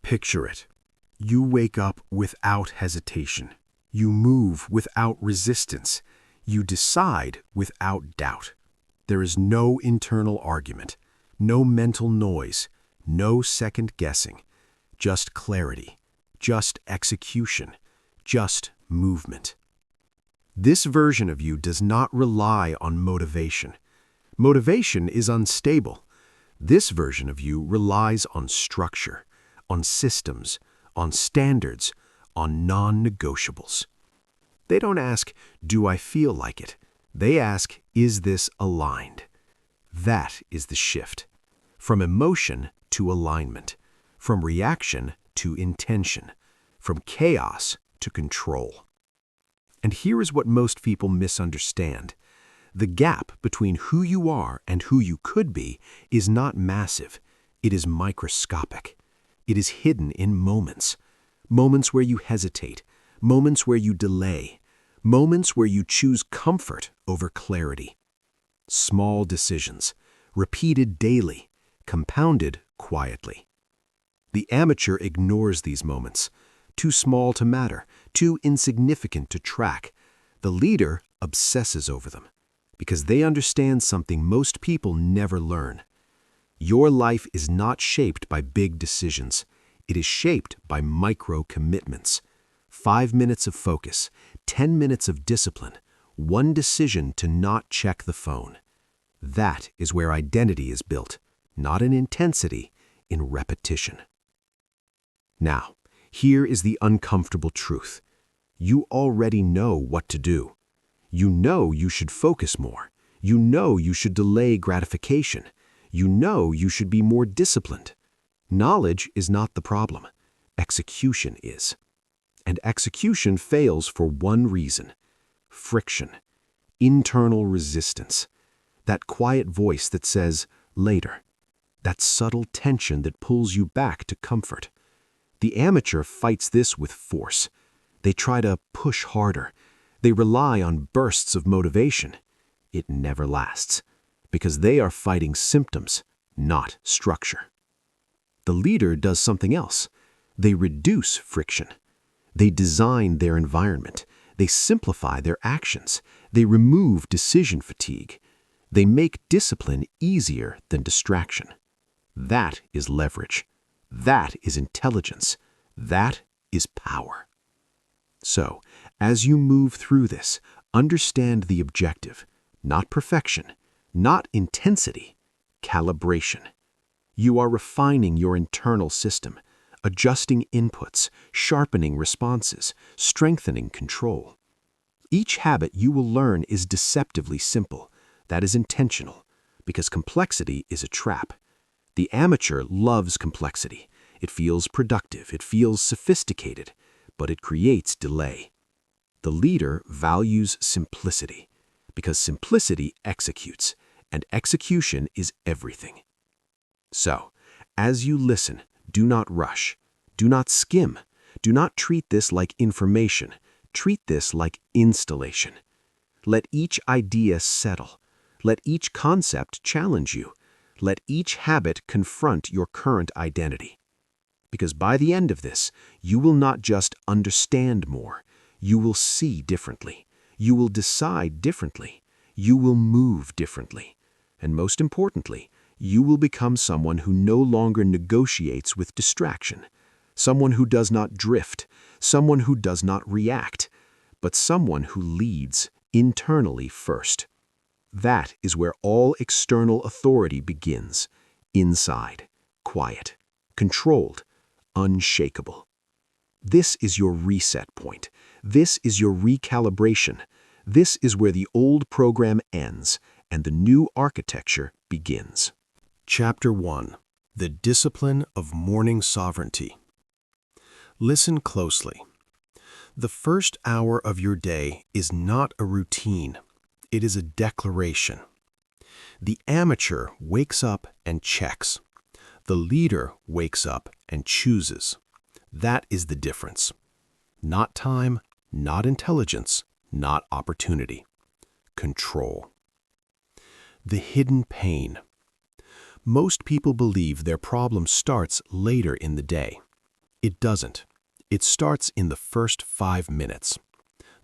Picture it. You wake up without hesitation. You move without resistance. You decide without doubt. There is no internal argument, no mental noise, no second guessing. Just clarity, just execution, just movement. This version of you does not rely on motivation. Motivation is unstable. This version of you relies on structure, on systems, on standards, on non-negotiables. They don't ask, do I feel like it? They ask, is this aligned? That is the shift. From emotion to alignment. From reaction to intention. From chaos to control. And here is what most people misunderstand. The gap between who you are and who you could be is not massive. It is microscopic. It is hidden in moments. Moments where you hesitate. Moments where you delay. Moments where you choose comfort over clarity. Small decisions, repeated daily, compounded quietly. The amateur ignores these moments. Too small to matter, too insignificant to track. The leader obsesses over them because they understand something most people never learn. Your life is not shaped by big decisions. It is shaped by micro commitments. 5 minutes of focus, 10 minutes of discipline, one decision to not check the phone. That is where identity is built, not in intensity, in repetition. Now, here is the uncomfortable truth. You already know what to do. You know you should focus more. You know you should delay gratification. You know you should be more disciplined. Knowledge is not the problem. Execution is. And execution fails for one reason: friction, internal resistance, that quiet voice that says, later, that subtle tension that pulls you back to comfort. The amateur fights this with force. They try to push harder. They rely on bursts of motivation. It never lasts, because they are fighting symptoms, not structure. The leader does something else. They reduce friction. They design their environment. They simplify their actions. They remove decision fatigue. They make discipline easier than distraction. That is leverage. That is intelligence. That is power. So, as you move through this, understand the objective, not perfection, not intensity, calibration. You are refining your internal system, adjusting inputs, sharpening responses, strengthening control. Each habit you will learn is deceptively simple. That is intentional, because complexity is a trap. The amateur loves complexity. It feels productive, it feels sophisticated, but it creates delay. The leader values simplicity, because simplicity executes, and execution is everything. So, as you listen, do not rush, do not skim, do not treat this like information, treat this like installation. Let each idea settle, let each concept challenge you, let each habit confront your current identity. Because by the end of this, you will not just understand more, you will see differently, you will decide differently, you will move differently, and most importantly, you will become someone who no longer negotiates with distraction, someone who does not drift, someone who does not react, but someone who leads internally first. That is where all external authority begins, inside, quiet, controlled, unshakable. This is your reset point. This is your recalibration. This is where the old program ends and the new architecture begins. Chapter 1. The Discipline of Morning Sovereignty. Listen closely. The first hour of your day is not a routine. It is a declaration. The amateur wakes up and checks. The leader wakes up and chooses. That is the difference. Not time, not intelligence, not opportunity. Control. The hidden pain. Most people believe their problem starts later in the day. It doesn't. It starts in the first 5 minutes.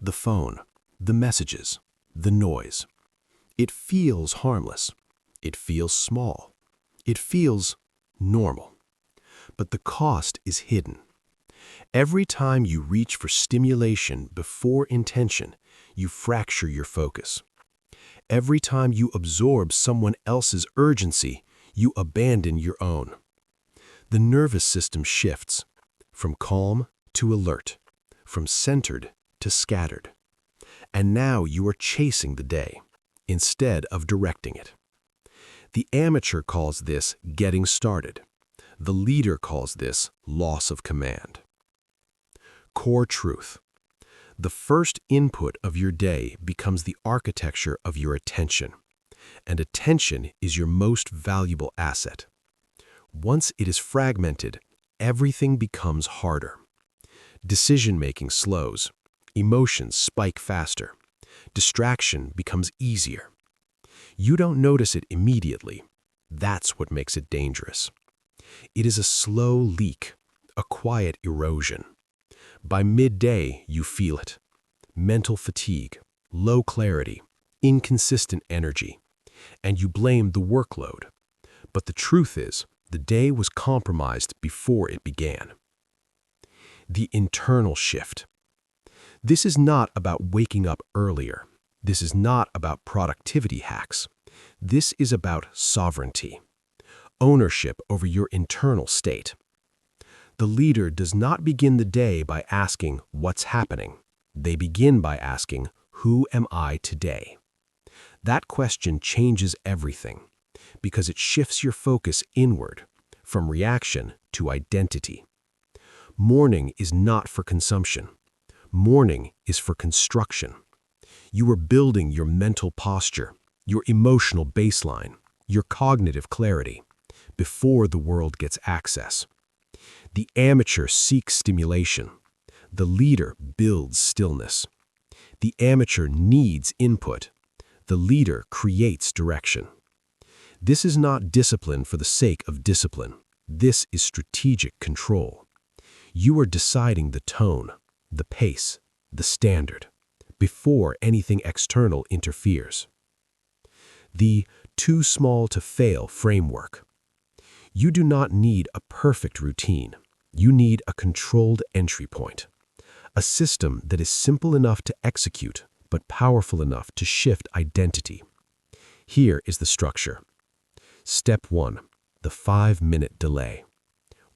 The phone, the messages, the noise. It feels harmless. It feels small. It feels normal. But the cost is hidden. Every time you reach for stimulation before intention, you fracture your focus. Every time you absorb someone else's urgency, you abandon your own. The nervous system shifts from calm to alert, from centered to scattered. And now you are chasing the day instead of directing it. The amateur calls this getting started. The leader calls this loss of command. Core truth. The first input of your day becomes the architecture of your attention, and attention is your most valuable asset. Once it is fragmented, everything becomes harder. Decision-making slows, emotions spike faster, distraction becomes easier. You don't notice it immediately. That's what makes it dangerous. It is a slow leak, a quiet erosion. By midday, you feel it. Mental fatigue, low clarity, inconsistent energy, and you blame the workload. But the truth is, the day was compromised before it began. The internal shift. This is not about waking up earlier. This is not about productivity hacks. This is about sovereignty, ownership over your internal state. The leader does not begin the day by asking, "What's happening?" They begin by asking, "Who am I today?" That question changes everything because it shifts your focus inward, from reaction to identity. Morning is not for consumption. Morning is for construction. You are building your mental posture, your emotional baseline, your cognitive clarity, before the world gets access. The amateur seeks stimulation. The leader builds stillness. The amateur needs input. The leader creates direction. This is not discipline for the sake of discipline. This is strategic control. You are deciding the tone, the pace, the standard, before anything external interferes. The too small to fail framework. You do not need a perfect routine. You need a controlled entry point, a system that is simple enough to execute, but powerful enough to shift identity. Here is the structure. Step 1, the 5-minute delay.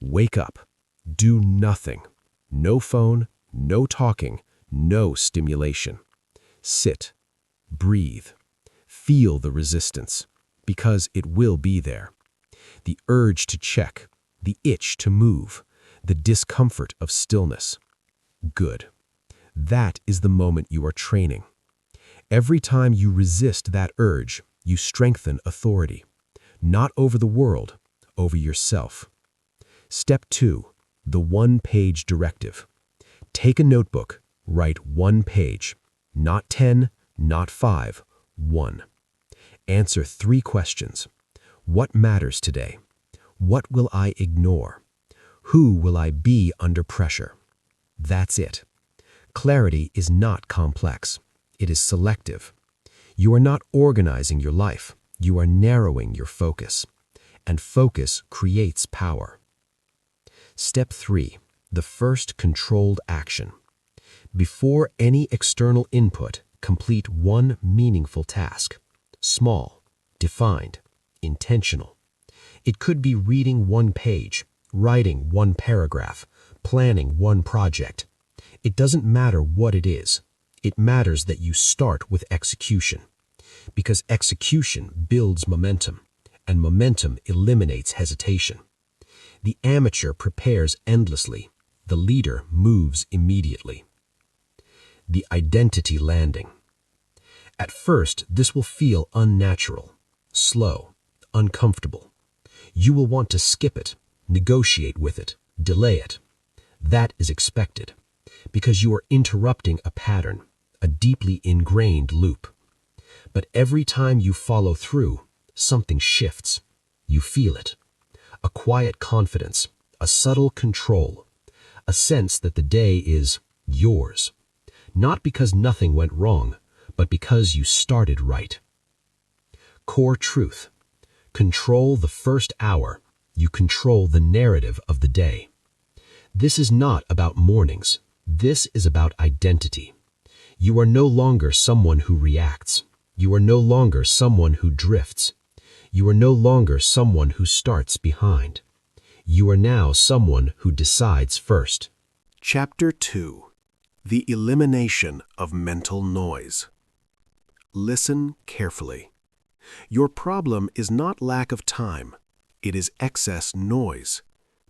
Wake up. Do nothing. No phone, no talking, no stimulation. Sit. Breathe. Feel the resistance, because it will be there. The urge to check, the itch to move, the discomfort of stillness. Good. That is the moment you are training. Every time you resist that urge, you strengthen authority. Not over the world, over yourself. Step 2, the 1-page directive. Take a notebook, write 1 page. Not 10, not 5, 1. Answer 3 questions. What matters today? What will I ignore? Who will I be under pressure? That's it. Clarity is not complex. It is selective. You are not organizing your life. You are narrowing your focus. And focus creates power. Step 3, the first controlled action. Before any external input, complete one meaningful task. Small, defined, intentional. It could be reading 1 page, writing 1 paragraph, planning 1 project. It doesn't matter what it is. It matters that you start with execution. Because execution builds momentum, and momentum eliminates hesitation. The amateur prepares endlessly. The leader moves immediately. The identity landing. At first, this will feel unnatural, slow, uncomfortable. You will want to skip it, negotiate with it, delay it. That is expected, because you are interrupting a pattern, a deeply ingrained loop. But every time you follow through, something shifts. You feel it. A quiet confidence, a subtle control, a sense that the day is yours. Not because nothing went wrong, but because you started right. Core truth. Control the first hour. You control the narrative of the day. This is not about mornings. This is about identity. You are no longer someone who reacts. You are no longer someone who drifts. You are no longer someone who starts behind. You are now someone who decides first. Chapter 2. The Elimination of Mental Noise. Listen carefully. Your problem is not lack of time. It is excess noise.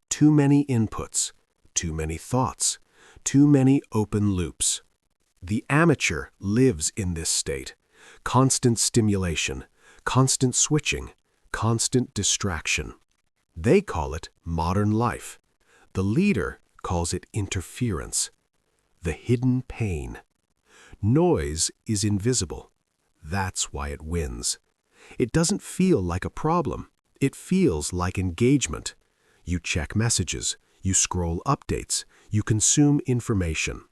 Too many inputs, too many thoughts, too many open loops. The amateur lives in this state. Constant stimulation, constant switching, constant distraction. They call it modern life. The leader calls it interference. The hidden pain. Noise is invisible. That's why it wins. It doesn't feel like a problem. It feels like engagement. You check messages, you scroll updates, you consume information.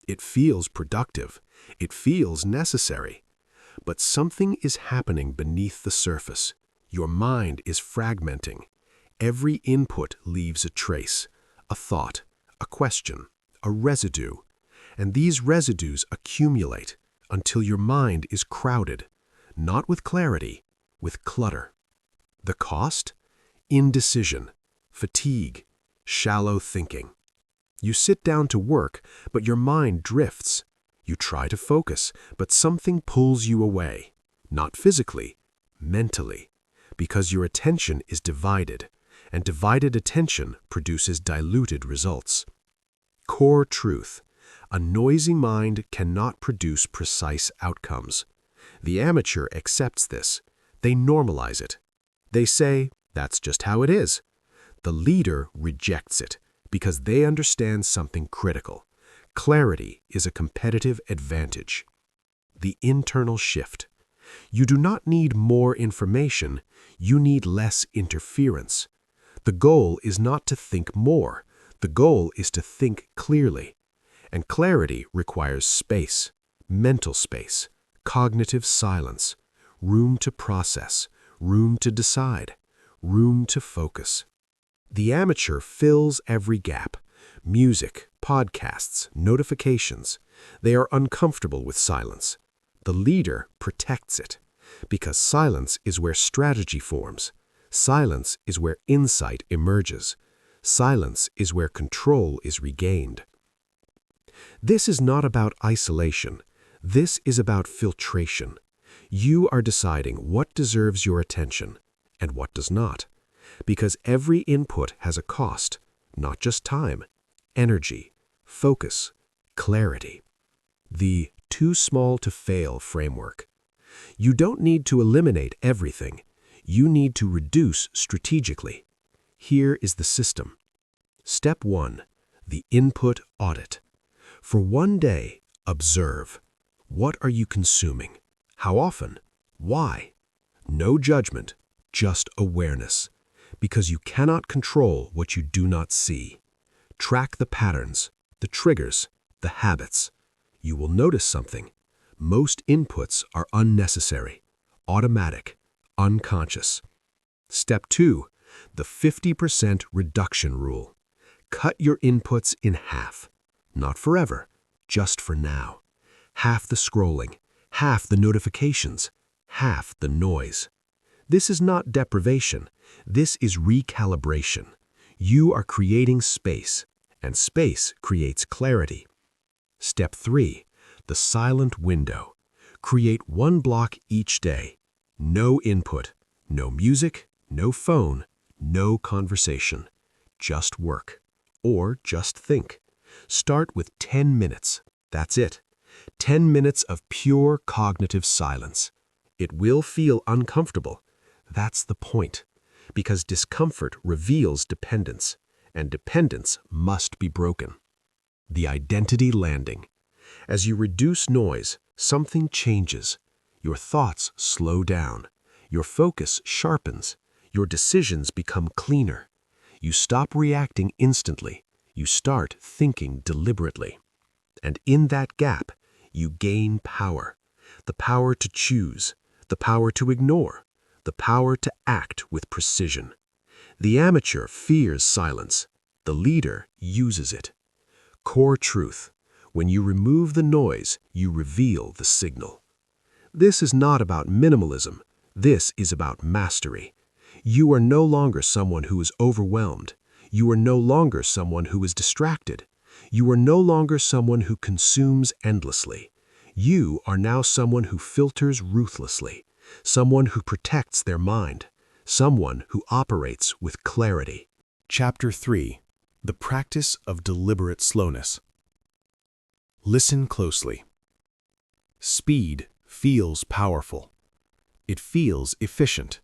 It feels productive. It feels necessary. But something is happening beneath the surface. Your mind is fragmenting. Every input leaves a trace, a thought, a question, a residue. And these residues accumulate until your mind is crowded, not with clarity, with clutter. The cost? Indecision, fatigue, shallow thinking. You sit down to work, but your mind drifts. You try to focus, but something pulls you away. Not physically, mentally, because your attention is divided, and divided attention produces diluted results. Core truth. A noisy mind cannot produce precise outcomes. The amateur accepts this. They normalize it. They say, that's just how it is. The leader rejects it because they understand something critical. Clarity is a competitive advantage. The internal shift. You do not need more information, you need less interference. The goal is not to think more. The goal is to think clearly. And clarity requires space, mental space, cognitive silence, room to process, room to decide, room to focus. The amateur fills every gap. Music, podcasts, notifications. They are uncomfortable with silence. The leader protects it, because silence is where strategy forms. Silence is where insight emerges. Silence is where control is regained. This is not about isolation. This is about filtration. You are deciding what deserves your attention and what does not, because every input has a cost, not just time, energy, focus, clarity. The too small to fail framework. You don't need to eliminate everything. You need to reduce strategically. Here is the system. Step 1. The input audit. For one day, observe. What are you consuming? How often? Why? No judgment, just awareness. Because you cannot control what you do not see. Track the patterns, the triggers, the habits. You will notice something. Most inputs are unnecessary, automatic, unconscious. Step 2. The 50% reduction rule. Cut your inputs in half. Not forever, just for now. Half the scrolling, half the notifications, half the noise. This is not deprivation. This is recalibration. You are creating space, and space creates clarity. Step 3. The silent window. Create one block each day. No input, no music, no phone, no conversation. Just work, or just think. Start with 10 minutes. That's it. 10 minutes of pure cognitive silence. It will feel uncomfortable. That's the point. Because discomfort reveals dependence, and dependence must be broken. The identity landing. As you reduce noise, something changes. Your thoughts slow down. Your focus sharpens. Your decisions become cleaner. You stop reacting instantly. You start thinking deliberately. And in that gap, you gain power. The power to choose, the power to ignore, the power to act with precision. The amateur fears silence. The leader uses it. Core truth. When you remove the noise, you reveal the signal. This is not about minimalism. This is about mastery. You are no longer someone who is overwhelmed. You are no longer someone who is distracted. You are no longer someone who consumes endlessly. You are now someone who filters ruthlessly, someone who protects their mind, someone who operates with clarity. Chapter 3. The Practice of Deliberate Slowness. Listen closely. Speed feels powerful. It feels efficient.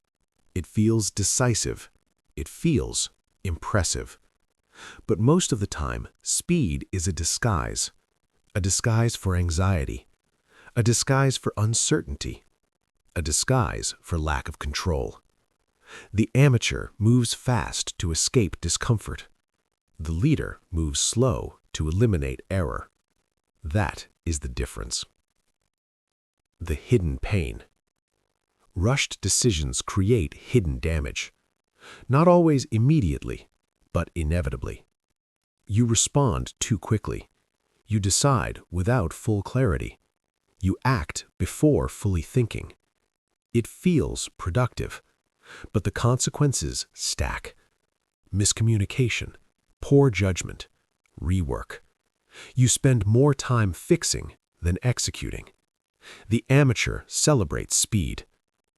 It feels decisive. It feels impressive. But most of the time, speed is a disguise for anxiety, a disguise for uncertainty, a disguise for lack of control. The amateur moves fast to escape discomfort. The leader moves slow to eliminate error. That is the difference. The hidden pain. Rushed decisions create hidden damage. Not always immediately, but inevitably. You respond too quickly. You decide without full clarity. You act before fully thinking. It feels productive, but the consequences stack. Miscommunication, poor judgment, rework. You spend more time fixing than executing. The amateur celebrates speed,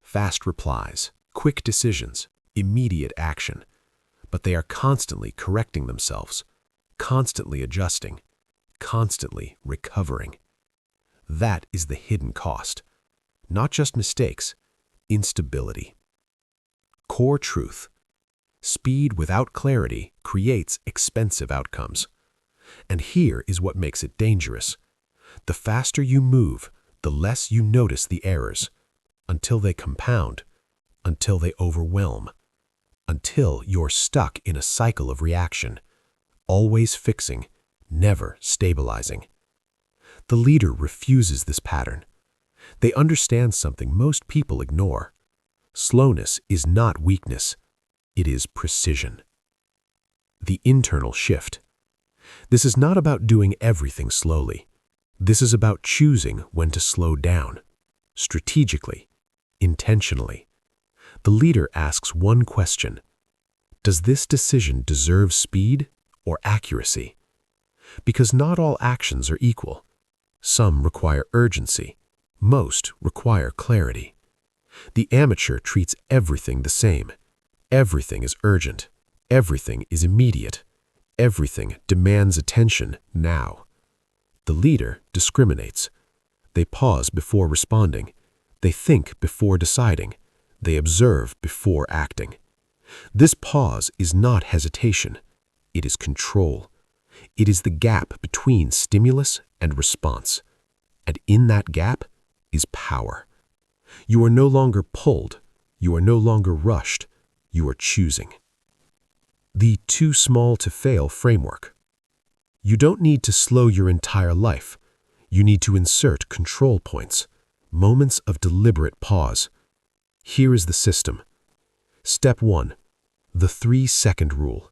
fast replies, quick decisions, immediate action. But they are constantly correcting themselves, constantly adjusting, constantly recovering. That is the hidden cost. Not just mistakes, instability. Core truth. Speed without clarity creates expensive outcomes. And here is what makes it dangerous. The faster you move, the less you notice the errors, until they compound, until they overwhelm, until you're stuck in a cycle of reaction, always fixing, never stabilizing. The leader refuses this pattern. They understand something most people ignore. Slowness is not weakness. It is precision. The internal shift. This is not about doing everything slowly. This is about choosing when to slow down, strategically, intentionally. The leader asks one question: does this decision deserve speed or accuracy? Because not all actions are equal. Some require urgency. Most require clarity. The amateur treats everything the same. Everything is urgent. Everything is immediate. Everything demands attention now. The leader discriminates. They pause before responding. They think before deciding. They observe before acting. This pause is not hesitation. It is control. It is the gap between stimulus and response. And in that gap is power. You are no longer pulled. You are no longer rushed. You are choosing. The too small to fail framework. You don't need to slow your entire life. You need to insert control points, moments of deliberate pause. Here is the system. Step 1. The 3-second rule.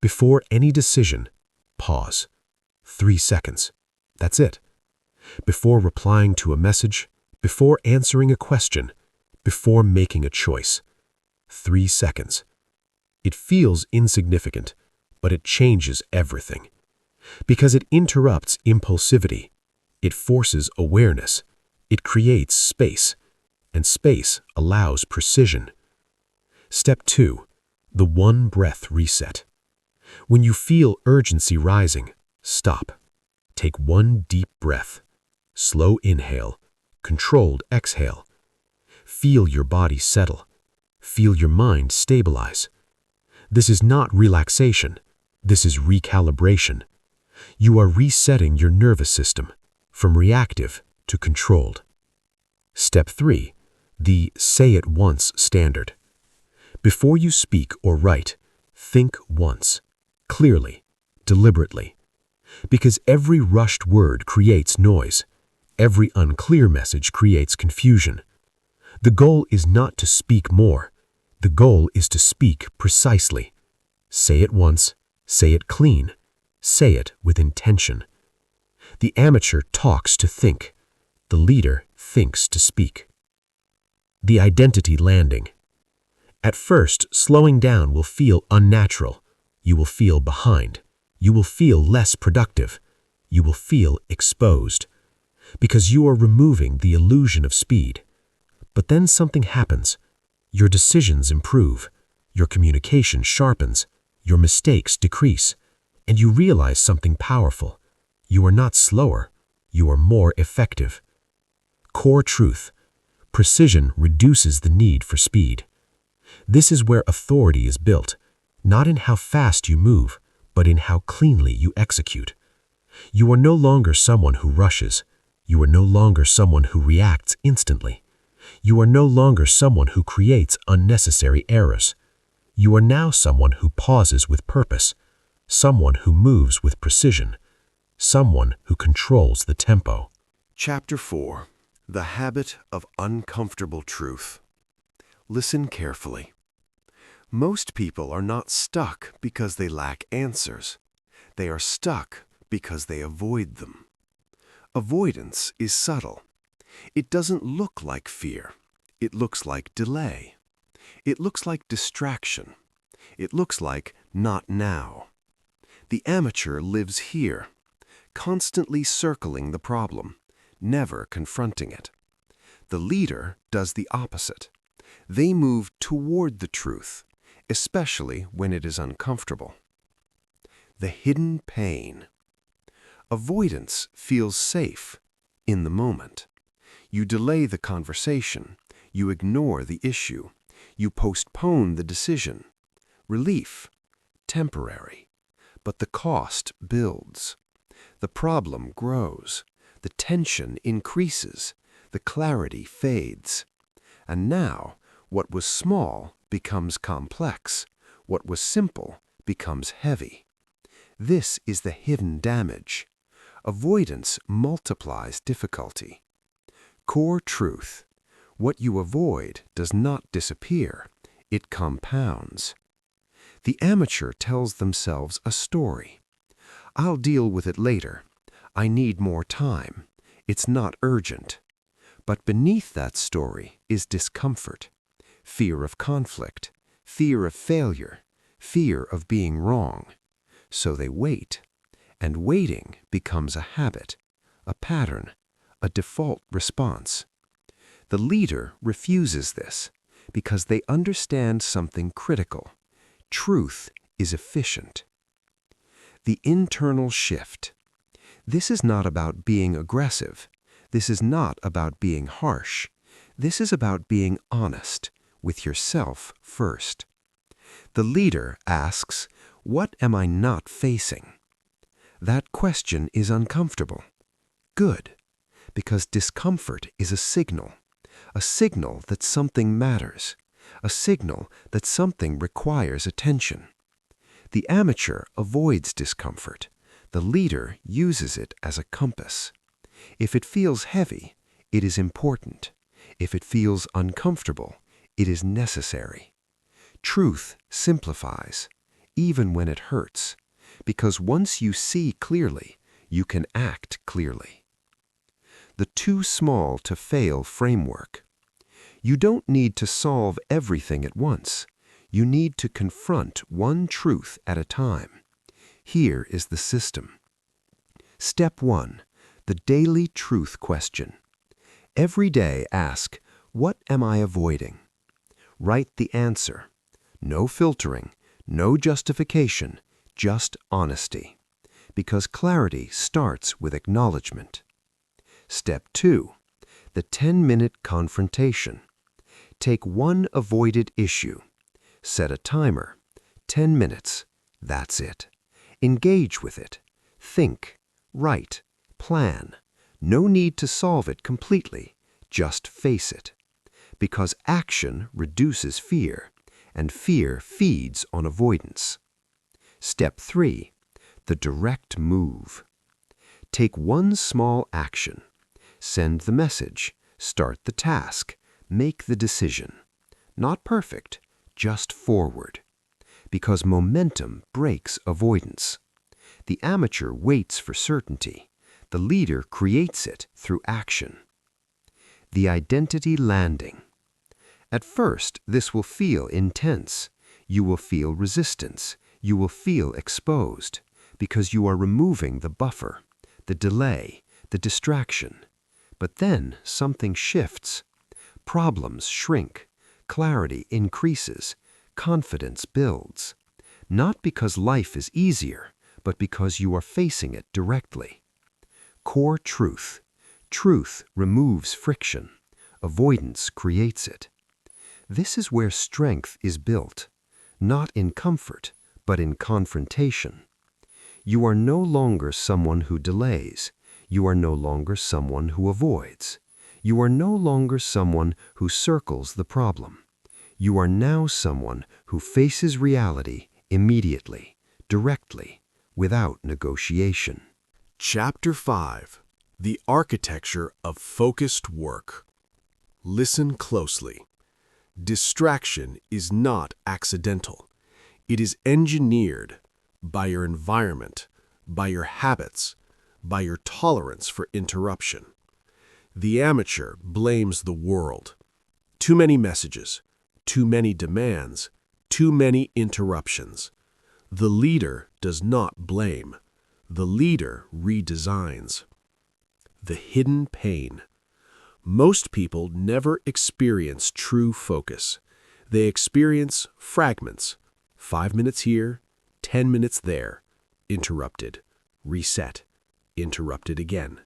Before any decision, pause. 3 seconds. That's it. Before replying to a message, before answering a question, before making a choice. 3 seconds. It feels insignificant, but it changes everything. Because it interrupts impulsivity. It forces awareness. It creates space. And space allows precision. Step 2. The one-breath reset. When you feel urgency rising, stop. Take one deep breath. Slow inhale. Controlled exhale. Feel your body settle. Feel your mind stabilize. This is not relaxation. This is recalibration. You are resetting your nervous system from reactive to controlled. Step 3. The say it once standard. Before you speak or write, think once, clearly, deliberately. Because every rushed word creates noise. Every unclear message creates confusion. The goal is not to speak more. The goal is to speak precisely. Say it once, say it clean, say it with intention. The amateur talks to think. The leader thinks to speak. The identity landing. At first, slowing down will feel unnatural. You will feel behind. You will feel less productive. You will feel exposed. Because you are removing the illusion of speed. But then something happens. Your decisions improve. Your communication sharpens. Your mistakes decrease. And you realize something powerful. You are not slower. You are more effective. Core truth. Precision reduces the need for speed. This is where authority is built, not in how fast you move, but in how cleanly you execute. You are no longer someone who rushes. You are no longer someone who reacts instantly. You are no longer someone who creates unnecessary errors. You are now someone who pauses with purpose, someone who moves with precision, someone who controls the tempo. Chapter 4. The Habit of Uncomfortable Truth. Listen carefully. Most people are not stuck because they lack answers. They are stuck because they avoid them. Avoidance is subtle. It doesn't look like fear. It looks like delay. It looks like distraction. It looks like not now. The amateur lives here, constantly circling the problem, never confronting it. The leader does the opposite. They move toward the truth, especially when it is uncomfortable. The hidden pain. Avoidance feels safe in the moment. You delay the conversation. You ignore the issue. You postpone the decision. Relief, temporary. But the cost builds. The problem grows. The tension increases. The clarity fades. And now, what was small becomes complex. What was simple becomes heavy. This is the hidden damage. Avoidance multiplies difficulty. Core truth. What you avoid does not disappear. It compounds. The amateur tells themselves a story. I'll deal with it later. I need more time. It's not urgent. But beneath that story is discomfort, fear of conflict, fear of failure, fear of being wrong. So they wait. And waiting becomes a habit, a pattern, a default response. The leader refuses this because they understand something critical. Truth is efficient. The internal shift. This is not about being aggressive. This is not about being harsh. This is about being honest with yourself first. The leader asks, "What am I not facing?" That question is uncomfortable. Good, because discomfort is a signal that something matters, a signal that something requires attention. The amateur avoids discomfort. The leader uses it as a compass. If it feels heavy, it is important. If it feels uncomfortable, it is necessary. Truth simplifies, even when it hurts, because once you see clearly, you can act clearly. The too small to fail framework. You don't need to solve everything at once. You need to confront one truth at a time. Here is the system. Step 1. The daily truth question. Every day ask, what am I avoiding? Write the answer. No filtering, no justification, just honesty. Because clarity starts with acknowledgement. Step 2. The 10-minute confrontation. Take one avoided issue. Set a timer. 10 minutes. That's it. Engage with it. Think. Write. Plan. No need to solve it completely. Just face it. Because action reduces fear, and fear feeds on avoidance. Step 3. the direct move. Take one small action. Send the message, start the task, make the decision. Not perfect, just forward. Because momentum breaks avoidance. The amateur waits for certainty. The leader creates it through action. The identity landing. At first, this will feel intense. You will feel resistance. You will feel exposed, because you are removing the buffer, the delay, the distraction. But then something shifts. Problems shrink. Clarity increases. Confidence builds. Not because life is easier, but because you are facing it directly. Core truth. Truth removes friction. Avoidance creates it. This is where strength is built, not in comfort, but in confrontation. You are no longer someone who delays. You are no longer someone who avoids. You are no longer someone who circles the problem. You are now someone who faces reality immediately, directly, without negotiation. Chapter 5. The Architecture of Focused Work. Listen closely. Distraction is not accidental. It is engineered by your environment, by your habits, by your tolerance for interruption. The amateur blames the world. Too many messages, too many demands, too many interruptions. The leader does not blame. The leader redesigns. The hidden pain. Most people never experience true focus. They experience fragments. 5 minutes here, 10 minutes there. Interrupted. Reset. Interrupted again.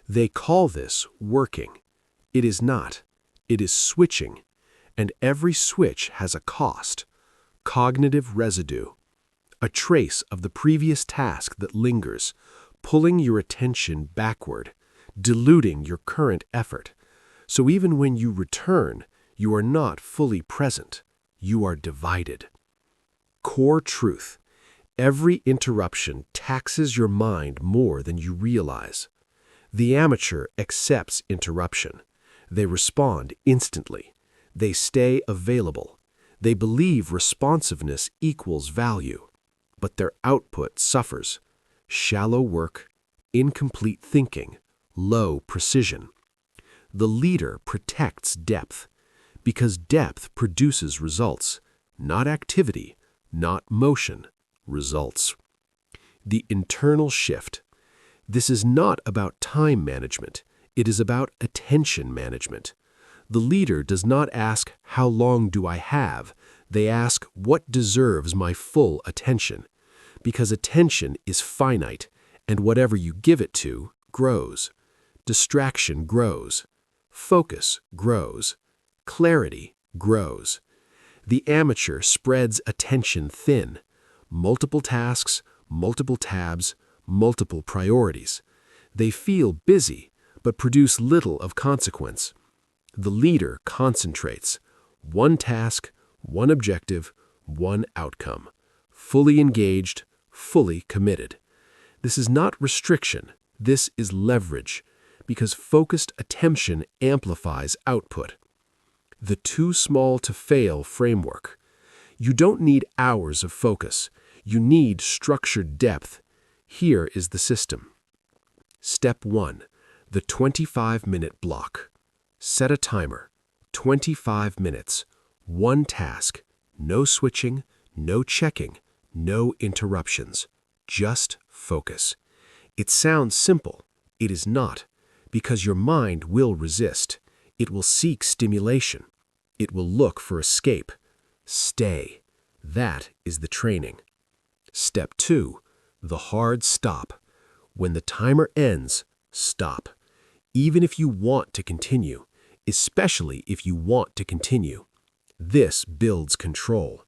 They call this working. It is not. It is switching. And every switch has a cost. Cognitive residue. A trace of the previous task that lingers, pulling your attention backward, diluting your current effort. So even when you return, you are not fully present. You are divided. Core truth. Every interruption taxes your mind more than you realize. The amateur accepts interruption. They respond instantly. They stay available. They believe responsiveness equals value. But their output suffers. Shallow work, incomplete thinking, low precision. The leader protects depth, because depth produces results, not activity, not motion, results. The internal shift. This is not about time management. It is about attention management. The leader does not ask, "How long do I have?" They ask, "What deserves my full attention?" Because attention is finite, and whatever you give it to grows. Distraction grows. Focus grows. Clarity grows. The amateur spreads attention thin. Multiple tasks, multiple tabs, multiple priorities. They feel busy, but produce little of consequence. The leader concentrates. One task, one objective, one outcome. Fully engaged, fully committed. This is not restriction. This is leverage, because focused attention amplifies output. The too small to fail framework. You don't need hours of focus. You need structured depth. Here is the system. Step 1. The 25-minute block. Set a timer. 25 minutes. One task. No switching, no checking, no interruptions. Just focus. It sounds simple. It is not, because your mind will resist. It will seek stimulation. It will look for escape. Stay. That is the training. Step 2. The hard stop. When the timer ends, stop. Even if you want to continue, especially if you want to continue. This builds control.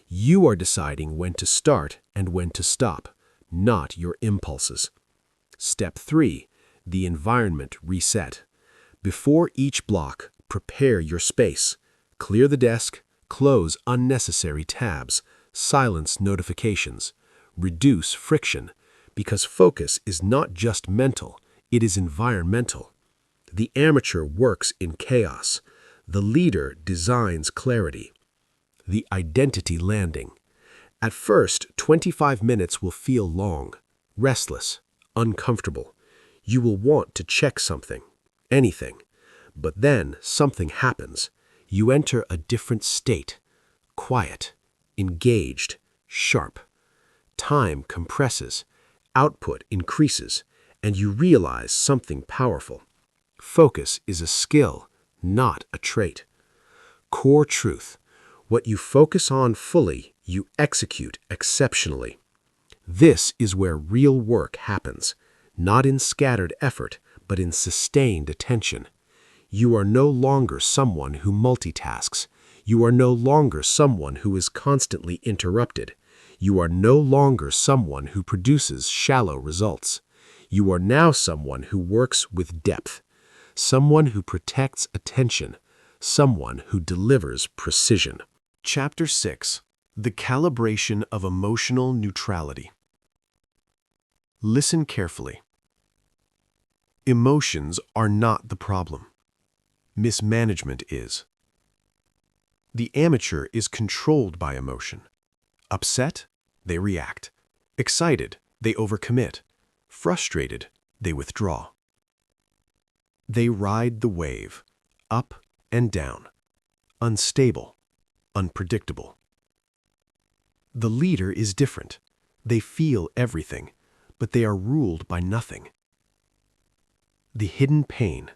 You are deciding when to start and when to stop, not your impulses. Step 3. The environment reset. Before each block, prepare your space. Clear the desk, close unnecessary tabs, silence notifications, reduce friction, because focus is not just mental, it is environmental. The amateur works in chaos. The leader designs clarity. The identity landing. At first, 25 minutes will feel long, restless, uncomfortable. You will want to check something, anything. But then something happens. You enter a different state. Quiet, engaged, sharp. Time compresses, output increases, and you realize something powerful. Focus is a skill, not a trait. Core truth. What you focus on fully, you execute exceptionally. This is where real work happens, not in scattered effort, but in sustained attention. You are no longer someone who multitasks. You are no longer someone who is constantly interrupted. You are no longer someone who produces shallow results. You are now someone who works with depth, someone who protects attention, someone who delivers precision. Chapter 6. The Calibration of Emotional Neutrality. Listen carefully. Emotions are not the problem. Mismanagement is. The amateur is controlled by emotion. Upset, they react. Excited, they overcommit. Frustrated, they withdraw. They ride the wave, up and down, unstable, unpredictable. The leader is different. They feel everything, but they are ruled by nothing. The hidden pain.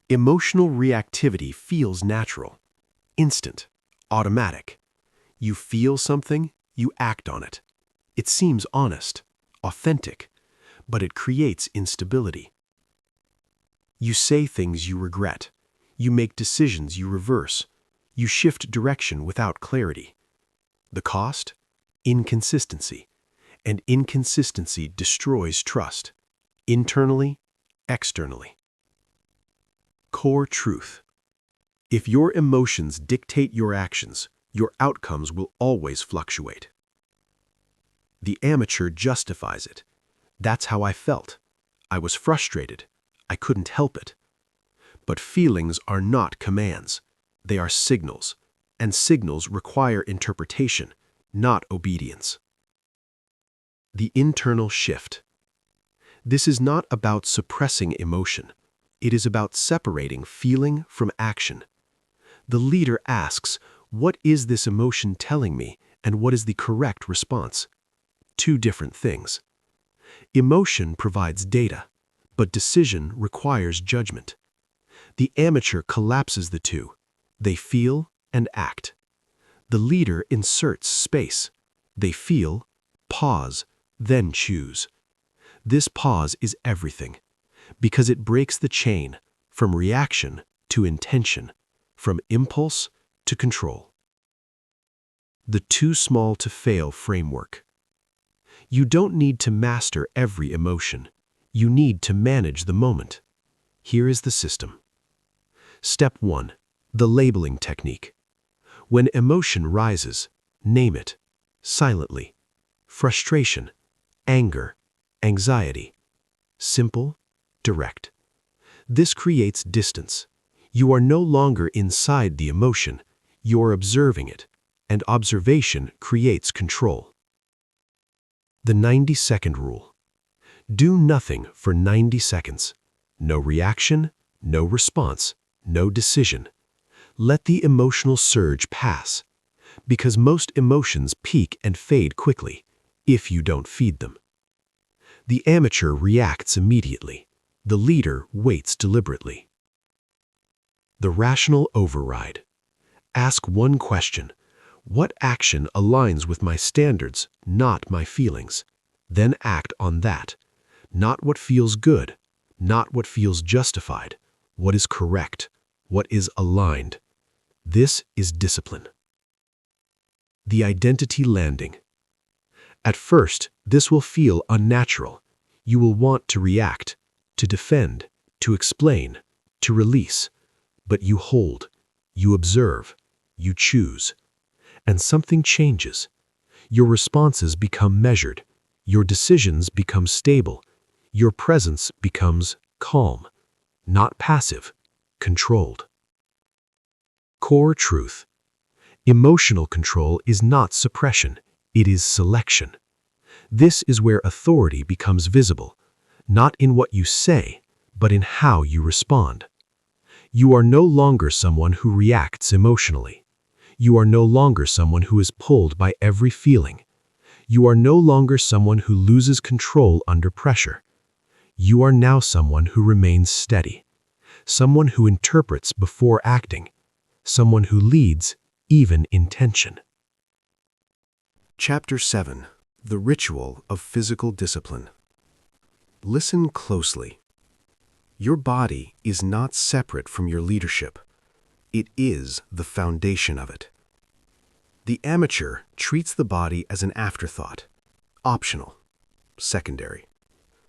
Emotional reactivity feels natural, instant, automatic. You feel something, you act on it. It seems honest, authentic, but it creates instability. You say things you regret. You make decisions you reverse. You shift direction without clarity. The cost? Inconsistency. And inconsistency destroys trust, internally, externally. Core truth. If your emotions dictate your actions, your outcomes will always fluctuate. The amateur justifies it. That's how I felt. I was frustrated. I couldn't help it. But feelings are not commands. They are signals, and signals require interpretation, not obedience. The internal shift. This is not about suppressing emotion. It is about separating feeling from action. The leader asks, what is this emotion telling me, and what is the correct response? Two different things. Emotion provides data, but decision requires judgment. The amateur collapses the two. They feel and act. The leader inserts space. They feel, pause, then choose. This pause is everything, because it breaks the chain from reaction to intention, from impulse to control. The too small to fail framework. You don't need to master every emotion. You need to manage the moment. Here is the system. Step 1. The labeling technique. When emotion rises, name it, silently. Frustration, anger, anxiety. Simple, direct. This creates distance. You are no longer inside the emotion, you're observing it, and observation creates control. The 90-second rule. Do nothing for 90 seconds. No reaction, no response, no decision. Let the emotional surge pass, because most emotions peak and fade quickly if you don't feed them. The amateur reacts immediately. The leader waits deliberately. The rational override. Ask one question. What action aligns with my standards, not my feelings? Then act on that. Not what feels good, not what feels justified. What is correct, what is aligned. This is discipline. The identity landing. At first, this will feel unnatural. You will want to react, to defend, to explain, to release. But you hold, you observe, you choose. And something changes. Your responses become measured. Your decisions become stable. Your presence becomes calm, not passive, controlled. Core truth. Emotional control is not suppression, it is selection. This is where authority becomes visible, not in what you say, but in how you respond. You are no longer someone who reacts emotionally. You are no longer someone who is pulled by every feeling. You are no longer someone who loses control under pressure. You are now someone who remains steady, someone who interprets before acting, someone who leads even in tension. Chapter 7. The Ritual of Physical Discipline. Listen closely. Your body is not separate from your leadership. It is the foundation of it. The amateur treats the body as an afterthought, optional, secondary,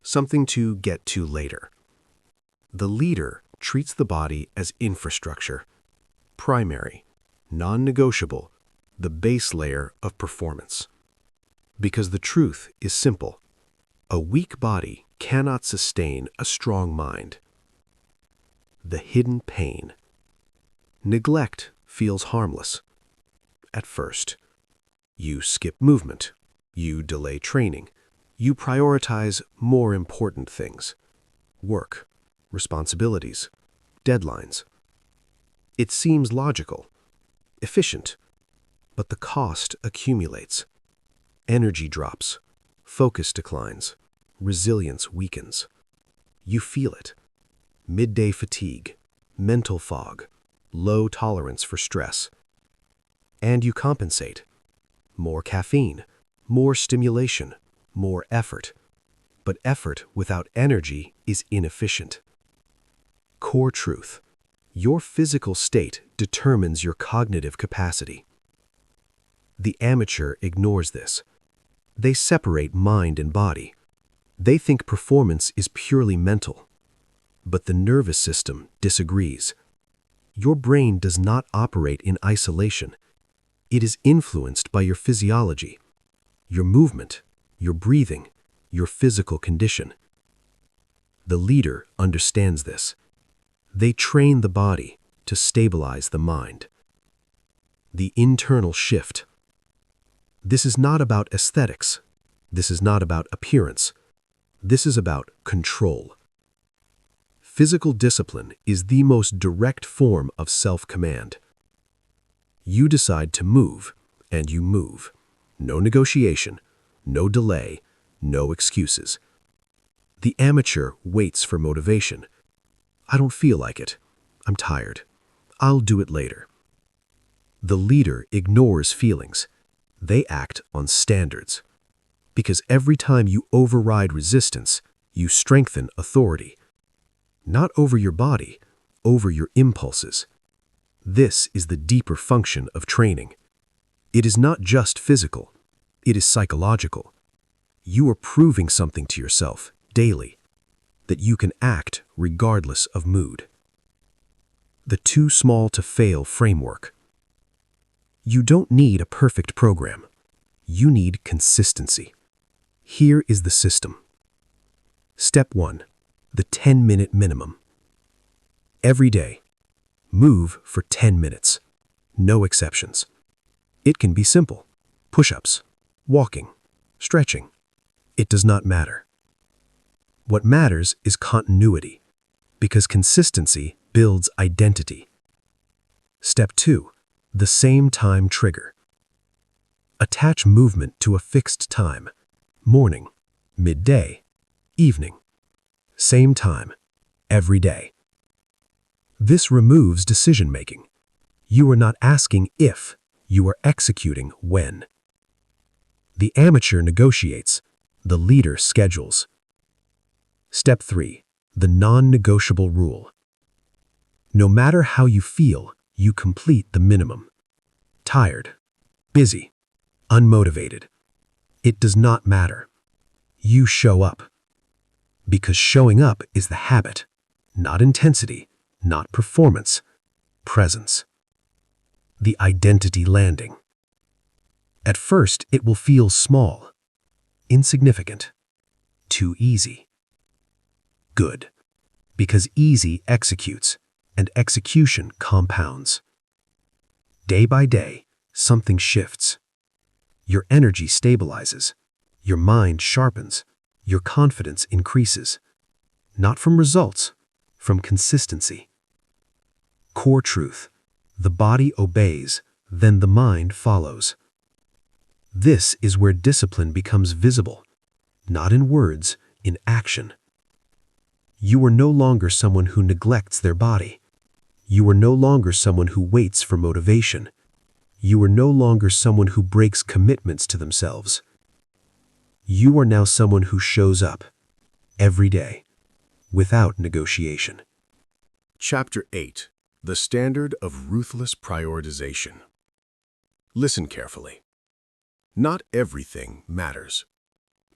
something to get to later. The leader treats the body as infrastructure, primary, non-negotiable, the base layer of performance. Because the truth is simple. A weak body cannot sustain a strong mind. The hidden pain. Neglect feels harmless. At first, you skip movement, you delay training, you prioritize more important things. Work, responsibilities, deadlines. It seems logical, efficient, but the cost accumulates. Energy drops, focus declines, resilience weakens. You feel it. Midday fatigue, mental fog, low tolerance for stress. And you compensate. More caffeine, more stimulation, more effort. But effort without energy is inefficient. Core truth. Your physical state determines your cognitive capacity. The amateur ignores this. They separate mind and body. They think performance is purely mental. But the nervous system disagrees. Your brain does not operate in isolation. It is influenced by your physiology, your movement, your breathing, your physical condition. The leader understands this. They train the body to stabilize the mind. The internal shift. This is not about aesthetics. This is not about appearance. This is about control. Physical discipline is the most direct form of self-command. You decide to move, and you move. No negotiation, no delay, no excuses. The amateur waits for motivation. I don't feel like it. I'm tired. I'll do it later. The leader ignores feelings. They act on standards. Because every time you override resistance, you strengthen authority. Not over your body, over your impulses. This is the deeper function of training. It is not just physical. It is psychological. You are proving something to yourself daily, that you can act regardless of mood. The too small to fail framework. You don't need a perfect program. You need consistency. Here is the system. Step 1. The 10-minute minimum. Every day, move for 10 minutes. No exceptions. It can be simple. Push-ups, walking, stretching. It does not matter. What matters is continuity, because consistency builds identity. Step 2. The same time trigger. Attach movement to a fixed time. Morning, midday, evening. Same time, every day. This removes decision-making. You are not asking if, you are executing when. The amateur negotiates, the leader schedules. Step 3. The non-negotiable rule. No matter how you feel, you complete the minimum. Tired, busy, unmotivated. It does not matter. You show up. Because showing up is the habit, not intensity, not performance, presence. The identity landing. At first, it will feel small. Insignificant. Too easy. Good. Because easy executes, and execution compounds. Day by day, something shifts. Your energy stabilizes. Your mind sharpens. Your confidence increases. Not from results, from consistency. Core truth. The body obeys, then the mind follows. This is where discipline becomes visible, not in words, in action. You are no longer someone who neglects their body. You are no longer someone who waits for motivation. You are no longer someone who breaks commitments to themselves. You are now someone who shows up, every day, without negotiation. Chapter 8. The Standard of Ruthless Prioritization. Listen carefully. Not everything matters,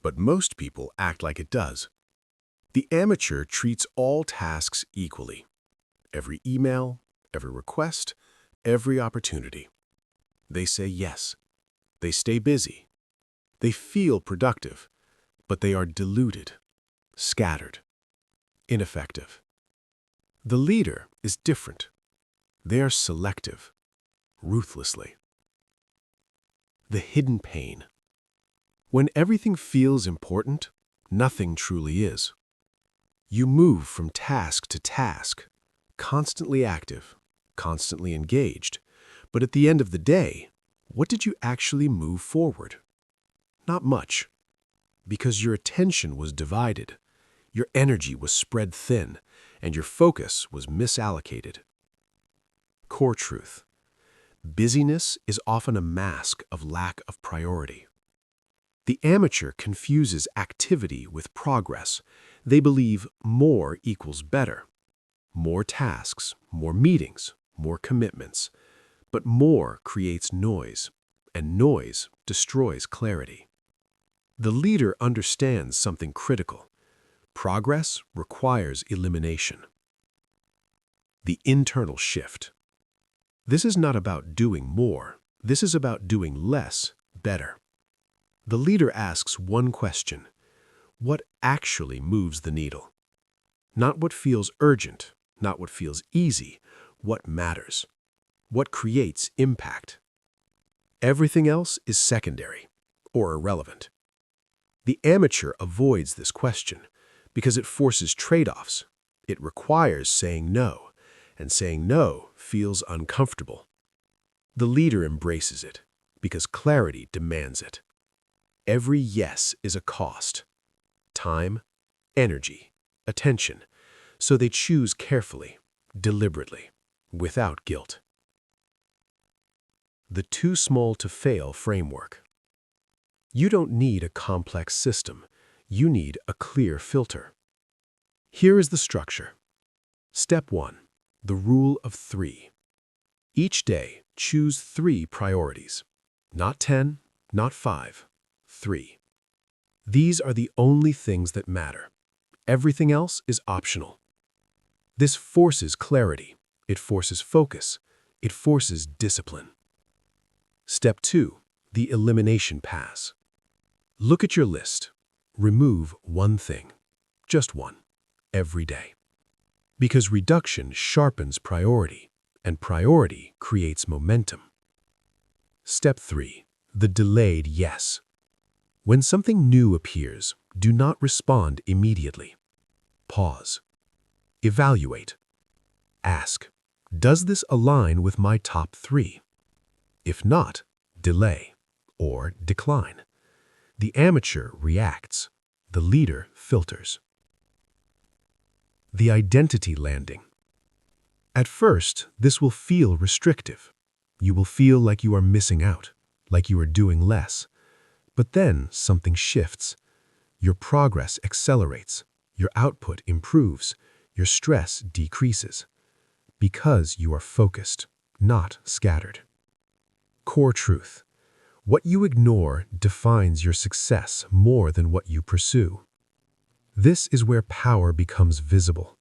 but most people act like it does. The amateur treats all tasks equally. Every email, every request, every opportunity. They say yes. They stay busy. They feel productive, but they are diluted, scattered, ineffective. The leader is different. They are selective, ruthlessly. The hidden pain. When everything feels important, nothing truly is. You move from task to task, constantly active, constantly engaged, but at the end of the day, what did you actually move forward? Not much. Because your attention was divided, your energy was spread thin, and your focus was misallocated. Core truth. Busyness is often a mask of lack of priority. The amateur confuses activity with progress. They believe more equals better. More tasks, more meetings, more commitments. But more creates noise, and noise destroys clarity. The leader understands something critical. Progress requires elimination. The internal shift. This is not about doing more. This is about doing less, better. The leader asks one question: what actually moves the needle? Not what feels urgent, not what feels easy, what matters, what creates impact. Everything else is secondary or irrelevant. The amateur avoids this question because it forces trade-offs. It requires saying no, and saying no feels uncomfortable. The leader embraces it because clarity demands it. Every yes is a cost. Time, energy, attention. So they choose carefully, deliberately, without guilt. The too small to fail framework. You don't need a complex system. You need a clear filter. Here is the structure. Step 1. The rule of 3. Each day, choose 3 priorities. Not 10, not 5, 3. These are the only things that matter. Everything else is optional. This forces clarity. It forces focus. It forces discipline. Step 2. The elimination pass. Look at your list. Remove one thing. Just one. Every day. Because reduction sharpens priority, and priority creates momentum. Step 3. The delayed yes. When something new appears, do not respond immediately. Pause. Evaluate. Ask, does this align with my top 3? If not, delay or decline. The amateur reacts. The leader filters. The identity landing. At first, this will feel restrictive. You will feel like you are missing out, like you are doing less. But then something shifts. Your progress accelerates. Your output improves. Your stress decreases. Because you are focused, not scattered. Core truth. What you ignore defines your success more than what you pursue. This is where power becomes visible.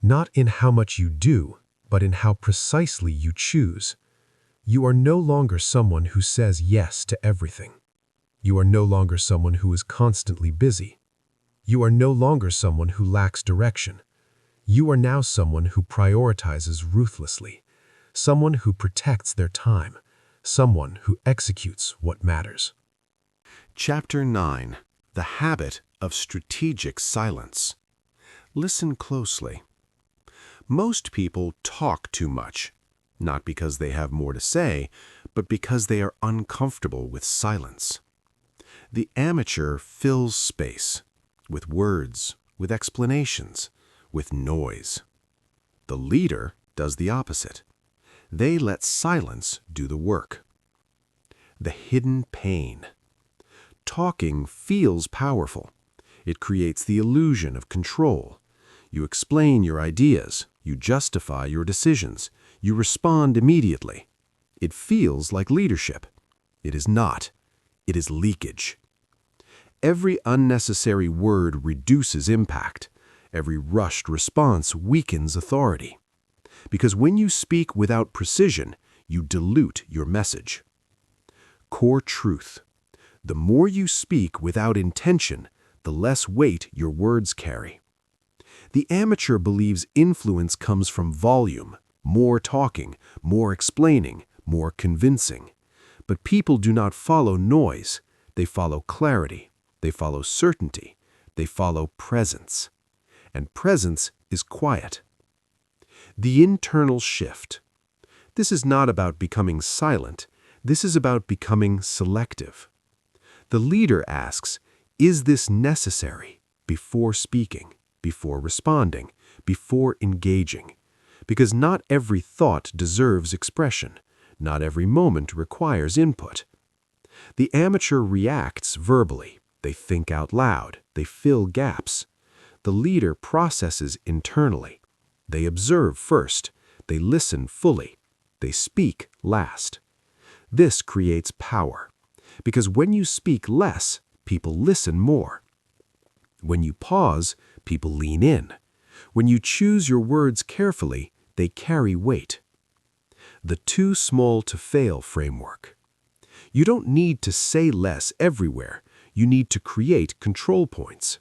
Not in how much you do, but in how precisely you choose. You are no longer someone who says yes to everything. You are no longer someone who is constantly busy. You are no longer someone who lacks direction. You are now someone who prioritizes ruthlessly, someone who protects their time, someone who executes what matters. Chapter 9. The Habit of Strategic Silence. Listen closely. Most people talk too much, not because they have more to say, but because they are uncomfortable with silence. The amateur fills space with words, with explanations, with noise. The leader does the opposite. They let silence do the work. The hidden pain. Talking feels powerful. It creates the illusion of control. You explain your ideas. You justify your decisions. You respond immediately. It feels like leadership. It is not. It is leakage. Every unnecessary word reduces impact. Every rushed response weakens authority. Because when you speak without precision, you dilute your message. Core truth. The more you speak without intention, the less weight your words carry. The amateur believes influence comes from volume, more talking, more explaining, more convincing. But people do not follow noise. They follow clarity. They follow certainty. They follow presence. And presence is quiet. The internal shift. This is not about becoming silent. This is about becoming selective. The leader asks, is this necessary? Before speaking, before responding, before engaging. Because not every thought deserves expression. Not every moment requires input. The amateur reacts verbally. They think out loud. They fill gaps. The leader processes internally. They observe first. They listen fully. They speak last. This creates power. Because when you speak less, people listen more. When you pause, people lean in. When you choose your words carefully, they carry weight. The too small to fail framework. You don't need to say less everywhere. You need to create control points.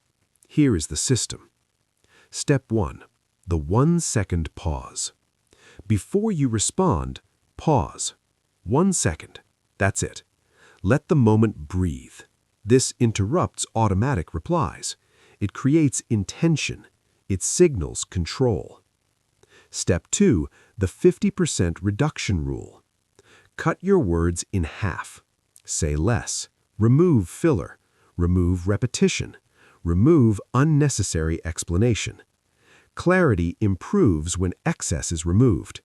Here is the system. Step 1. The 1-second pause. Before you respond, pause. 1 second. That's it. Let the moment breathe. This interrupts automatic replies. It creates intention. It signals control. Step 2. The 50% reduction rule. Cut your words in half. Say less. Remove filler. Remove repetition. Remove unnecessary explanation. Clarity improves when excess is removed.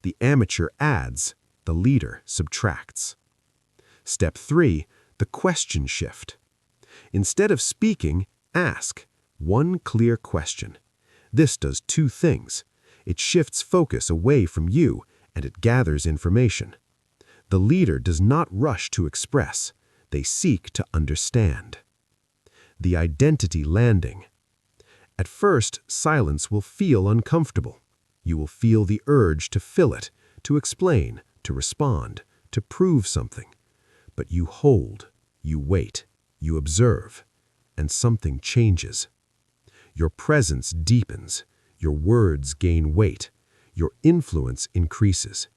The amateur adds. The leader subtracts. Step 3. The question shift. Instead of speaking, ask one clear question. This does 2 things. It shifts focus away from you, and it gathers information. The leader does not rush to express. They seek to understand. The identity landing. At first, silence will feel uncomfortable. You will feel the urge to fill it, to explain, to respond, to prove something. But you hold, you wait, you observe, and something changes. Your presence deepens, your words gain weight, your influence increases.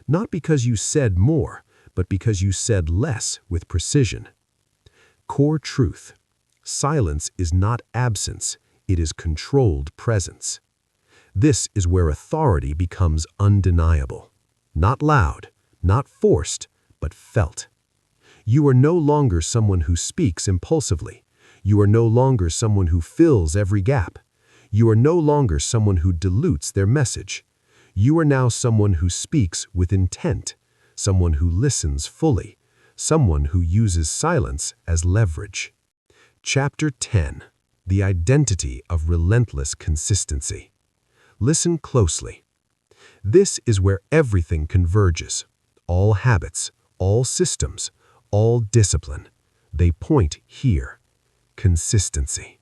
Not because you said more, but because you said less with precision. Core truth. Silence is not absence, it is controlled presence. This is where authority becomes undeniable. Not loud, not forced, but felt. You are no longer someone who speaks impulsively. You are no longer someone who fills every gap. You are no longer someone who dilutes their message. You are now someone who speaks with intent, someone who listens fully, someone who uses silence as leverage. Chapter 10. The Identity of Relentless Consistency. Listen closely. This is where everything converges. All habits, all systems, all discipline. They point here. Consistency.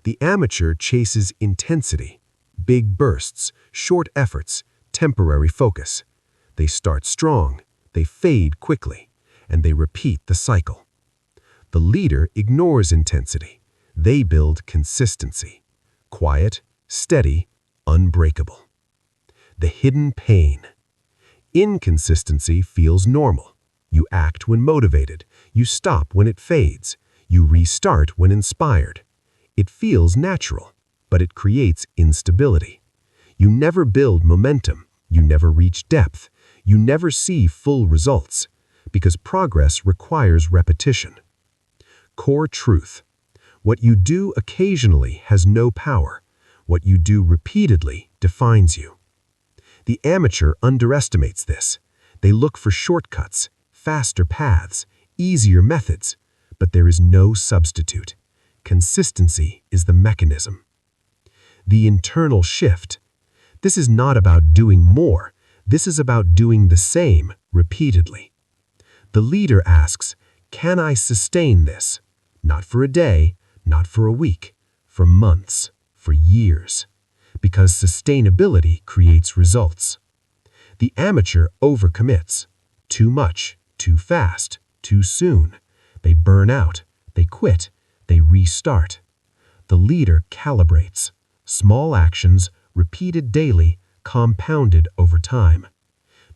The amateur chases intensity, big bursts, short efforts, temporary focus. They start strong, they fade quickly, and they repeat the cycle. The leader ignores intensity. They build consistency. Quiet, steady, unbreakable. The hidden pain. Inconsistency feels normal. You act when motivated. You stop when it fades. You restart when inspired. It feels natural, but it creates instability. You never build momentum. You never reach depth. You never see full results, because progress requires repetition. Core truth. What you do occasionally has no power. What you do repeatedly defines you. The amateur underestimates this. They look for shortcuts, faster paths, easier methods, but there is no substitute. Consistency is the mechanism. The internal shift. This is not about doing more. This is about doing the same repeatedly. The leader asks, can I sustain this? Not for a day, not for a week, for months, for years. Because sustainability creates results. The amateur overcommits. Too much, too fast, too soon. They burn out, they quit, they restart. The leader calibrates. Small actions, repeated daily, compounded over time.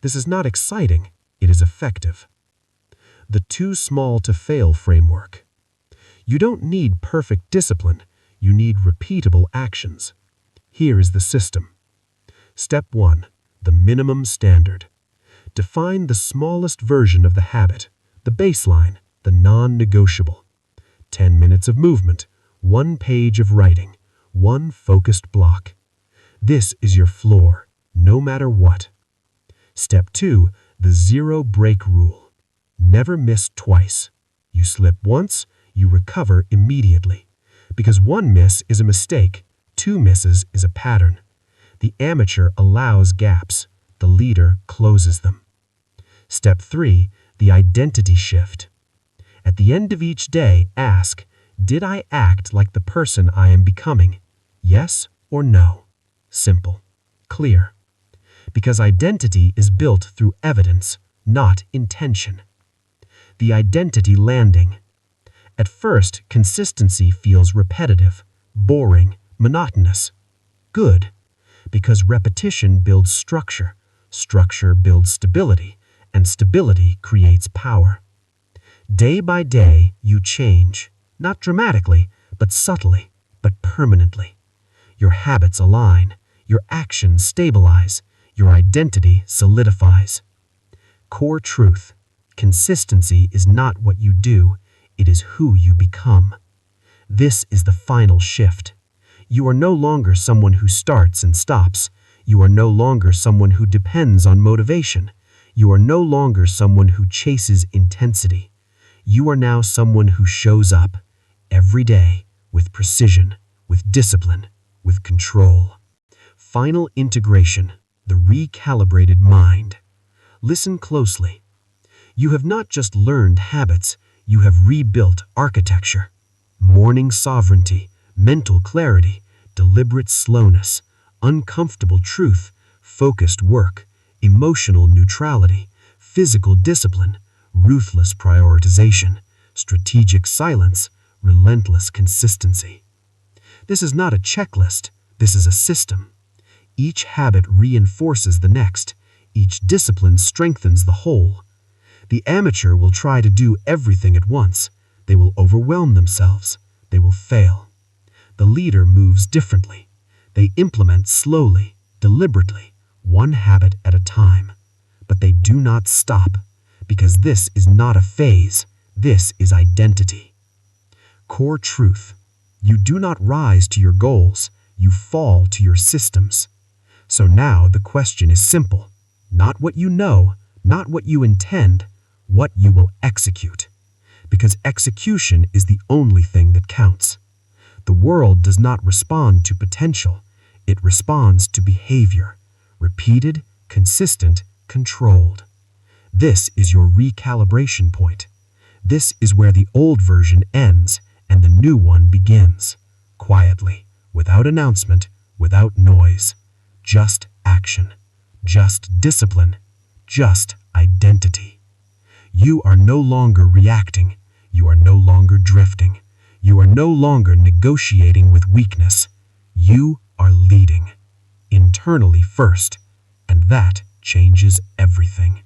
This is not exciting, it is effective. The too small to fail framework. You don't need perfect discipline, you need repeatable actions. Here is the system. Step 1. The minimum standard. Define the smallest version of the habit, the baseline, the non-negotiable. 10 minutes of movement, 1 page of writing, 1 focused block. This is your floor, no matter what. Step 2. The zero break rule. Never miss twice. You slip once, you recover immediately. Because 1 miss is a mistake, 2 misses is a pattern. The amateur allows gaps. The leader closes them. Step 3. The identity shift. At the end of each day, ask, did I act like the person I am becoming? Yes or no? Simple. Clear. Because identity is built through evidence, not intention. The identity landing. At first, consistency feels repetitive, boring, monotonous. Good, because repetition builds structure, structure builds stability, and stability creates power. Day by day, you change, not dramatically, but subtly, but permanently. Your habits align, your actions stabilize, your identity solidifies. Core truth. Consistency is not what you do, it is who you become. This is the final shift. You are no longer someone who starts and stops. You are no longer someone who depends on motivation. You are no longer someone who chases intensity. You are now someone who shows up every day with precision, with discipline, with control. Final integration, the recalibrated mind. Listen closely. You have not just learned habits, you have rebuilt architecture. Morning sovereignty, mental clarity, deliberate slowness, uncomfortable truth, focused work, emotional neutrality, physical discipline, ruthless prioritization, strategic silence, relentless consistency. This is not a checklist, this is a system. Each habit reinforces the next, each discipline strengthens the whole. The amateur will try to do everything at once. They will overwhelm themselves. They will fail. The leader moves differently. They implement slowly, deliberately, 1 habit at a time. But they do not stop, because this is not a phase. This is identity. Core truth. You do not rise to your goals. You fall to your systems. So now the question is simple. Not what you know, not what you intend, what you will execute. Because execution is the only thing that counts. The world does not respond to potential. It responds to behavior. Repeated, consistent, controlled. This is your recalibration point. This is where the old version ends and the new one begins. Quietly, without announcement, without noise. Just action. Just discipline. Just identity. You are no longer reacting. You are no longer drifting. You are no longer negotiating with weakness. You are leading, internally first, and that changes everything.